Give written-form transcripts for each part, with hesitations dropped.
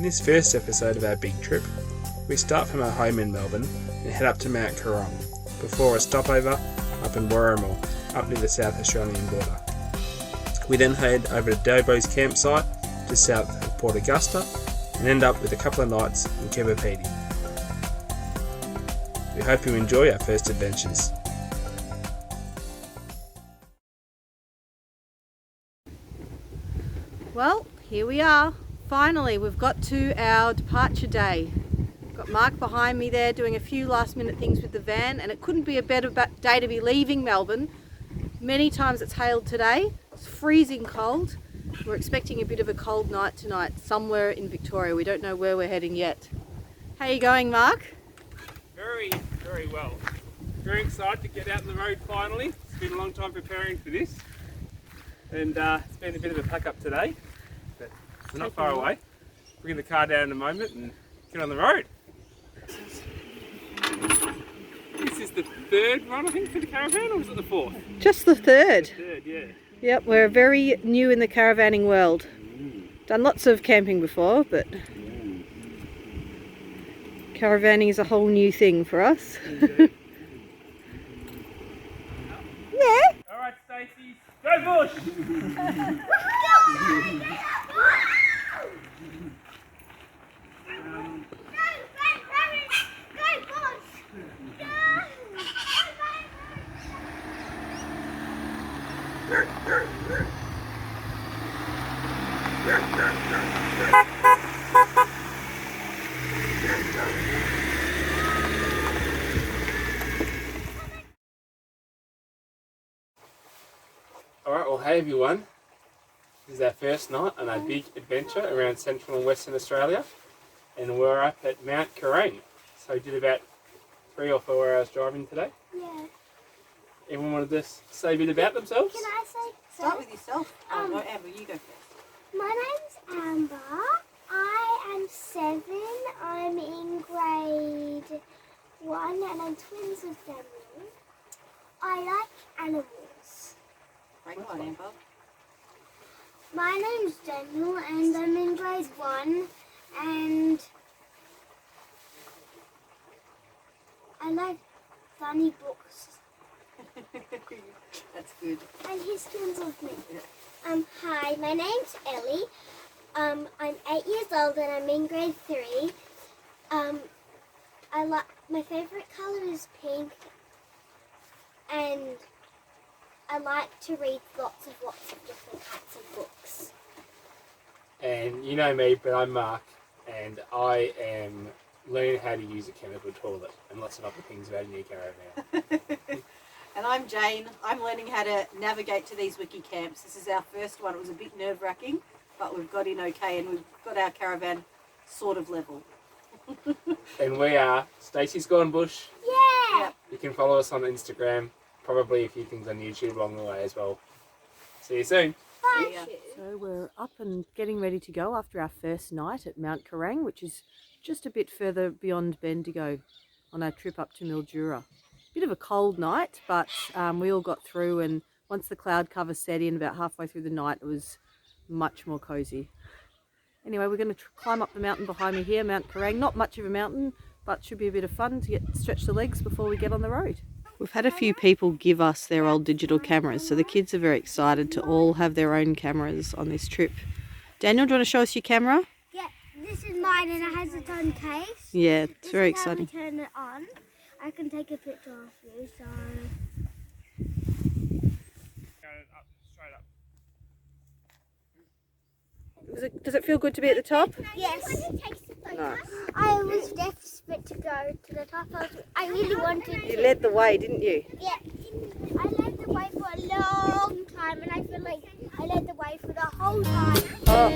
this first episode of our big trip, we start from our home in Melbourne and head up to Mount Coorong, before a stopover up in Warrimal, up near the South Australian border. We then head over to Dobo's campsite just south of Port Augusta and end up with a couple of nights in Kebapidi. We hope you enjoy our first adventures. Well, here we are. Finally, we've got to our departure day. Got Mark behind me there doing a few last minute things with the van, and it couldn't be a better day to be leaving Melbourne. Many times it's hailed today. It's freezing cold. We're expecting a bit of a cold night tonight somewhere in Victoria. We don't know where we're heading yet. How are you going, Mark? Very, very well. Very excited to get out on the road finally. It's been a long time preparing for this. And it's been a bit of a pack up today, but we're not far away. Bring the car down in a moment and get on the road. This is the third run, I think, for the caravan, or was it the fourth? Just the third. The third, yeah. Yep, we're very new in the caravanning world. Done lots of camping before, but caravanning is a whole new thing for us. Yeah. All right, Stacey, go bush! Alright, well hey everyone, this is our first night on our big adventure around Central and Western Australia, and we're up at Mount Coorong. So we did about 3 or 4 hours driving today. Yeah. Everyone wanted to say a bit about themselves? Can I say Start with yourself. No, Amber, you go first. My name's Amber. I am 7. I'm in grade 1 and I'm twins with Daniel. I like animals. Go on, Amber. My name's Daniel and I'm in grade 1 and I like funny books. That's good. And he's twins with me. Hi, my name's Ellie. I'm 8 years old and I'm in grade 3. My favourite colour is pink, and I like to read lots of different types of books. And you know me, but I'm Mark, and I am learning how to use a chemical toilet and lots of other things about a new caravan. And I'm Jane. I'm learning how to navigate to these wiki camps. This is our first one. It was a bit nerve-wracking, but we've got in okay, and we've got our caravan sort of level. And we are Stacey's Gone Bush. Yeah! Yep. You can follow us on Instagram, probably a few things on YouTube along the way as well. See you soon. Bye. Yeah. So we're up and getting ready to go after our first night at Mount Coorong, which is just a bit further beyond Bendigo on our trip up to Mildura. Bit of a cold night, but we all got through, and once the cloud cover set in about halfway through the night, it was much more cosy. Anyway, we're going to climb up the mountain behind me here, Mount Coorong. Not much of a mountain, but should be a bit of fun to stretch the legs before we get on the road. We've had a few people give us their old digital cameras, so the kids are very excited to all have their own cameras on this trip. Daniel, do you want to show us your camera? Yeah, this is mine and it has its own case. Yeah, it's This very is how we exciting. turn it on. I can take a picture of you, so... Straight up. Does it feel good to be at the top? Yes. Nice. I was desperate to go to the top. I really wanted You to. led the way, didn't you? Yeah. I led the way for a long time and I feel like I led the way for the whole time. Oh.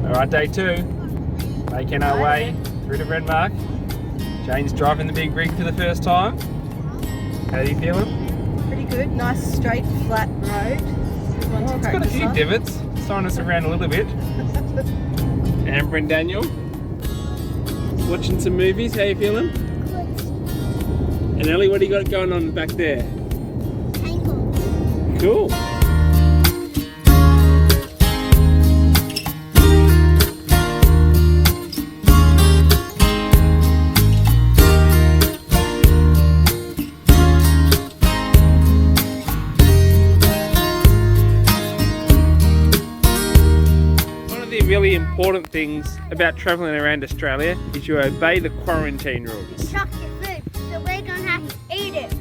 Alright, day 2. Making our way through to Redmark. Jane's driving the big rig for the first time. How are you feeling? Pretty good. Nice, straight, flat road. It's got a few divots. throwing us around a little bit. Amber and Daniel, watching some movies. How you feeling? Good. And Ellie, what do you got going on back there? Ankle. Cool. Really important things about travelling around Australia is you obey the quarantine rules. Chuck your food, so we're gonna have to eat it.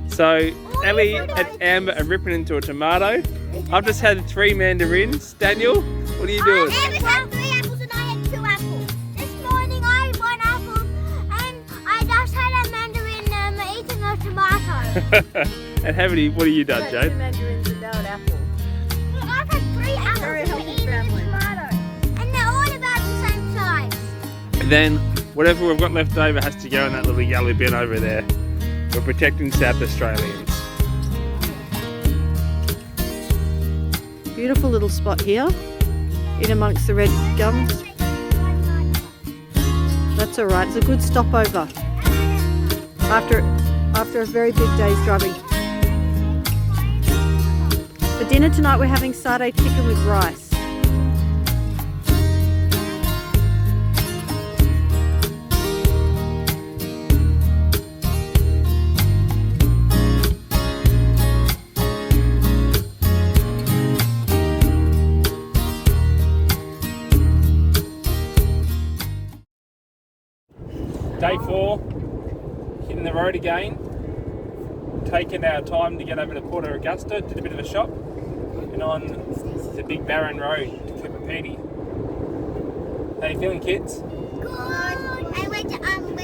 So Ellie and Amber are ripping into a tomato. I've just had 3 mandarins. Daniel, what are you doing? Amber's had 3 apples and I had 2 apples. This morning I had 1 apple and I just had a mandarin eating a tomato. And what have you done, Two Jane? mandarins and now an apple. I've had 3 apples Very and healthy eating a family. tomato. And they're all about the same size. And then whatever we've got left over has to go in that little yellow bin over there. We're protecting South Australians. Beautiful little spot here, in amongst the red gums. That's all right. It's a good stopover after a very big day's driving. For dinner tonight, we're having satay chicken with rice. Day 4, hitting the road again. Taking our time to get over to Port Augusta, did a bit of a shop, and on the big barren road to Cooper Pedy. How you feeling, kids? Good. And we're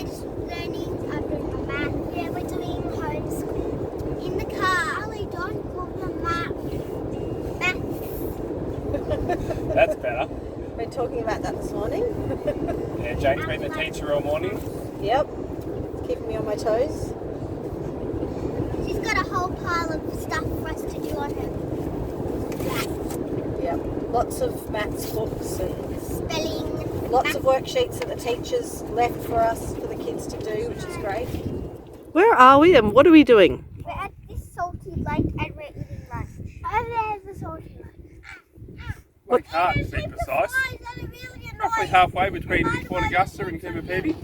just learning, I'm doing the math. Yeah, we're doing homeschool. In the car. Ali, don't call the math. That's better. Been talking about that this morning. Yeah, Jane's been the teacher all morning. Yep. Keeping me on my toes. She's got a whole pile of stuff for us to do on her. Yep. Lots of maths books and Spelling. lots of worksheets that the teachers left for us, for the kids to do, which is great. Where are we and what are we doing? We're at this salty lake and we're eating lunch. Over there's the salty lake. Like heart, to be precise. Roughly halfway between Port Augusta and Cooper Pedy.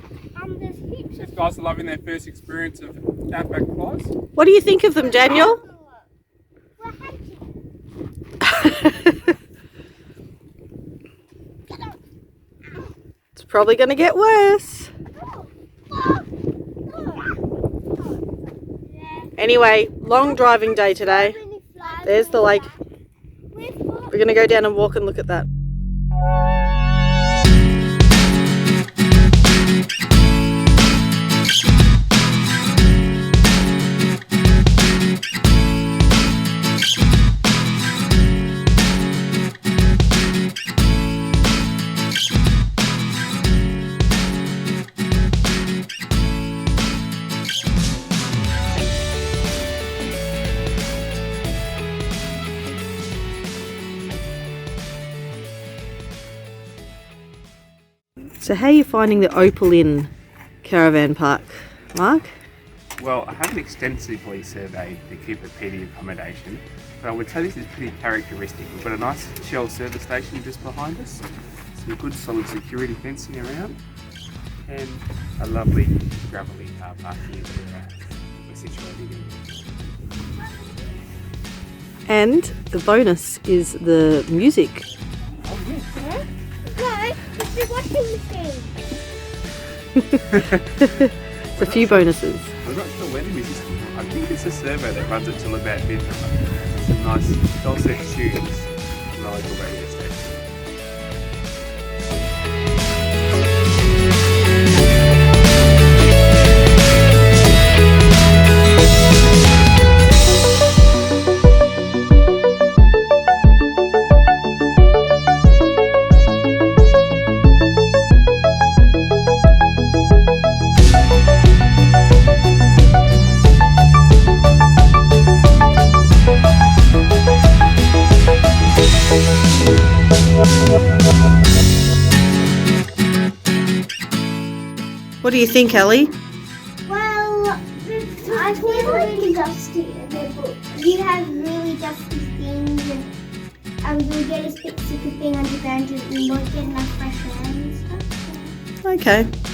There's heaps These guys are loving their first experience of outback flies. What do you think of them, Daniel? We're hunting. It's probably going to get worse. Anyway, long driving day today. There's the lake. We're going to go down and walk and look at that. So how are you finding the Opal Inn caravan park, Mark? Well, I haven't extensively surveyed the Cooper Pedy accommodation, but I would say this is pretty characteristic. We've got a nice Shell service station just behind us, some good solid security fencing around, and a lovely gravelly car park here that we're situated in. And the bonus is the music. Go, it's the washing machine. It's a few bonuses. I'm not sure when this is. I think it's a servo that runs it till about midnight. Some nice dulcet tunes from the local radio station. Thank you. What do you think, Ellie? Well, I feel really dusty in the book. You have really dusty things and you'll get a bit sick of being underground and you won't get enough fresh air and stuff. Okay.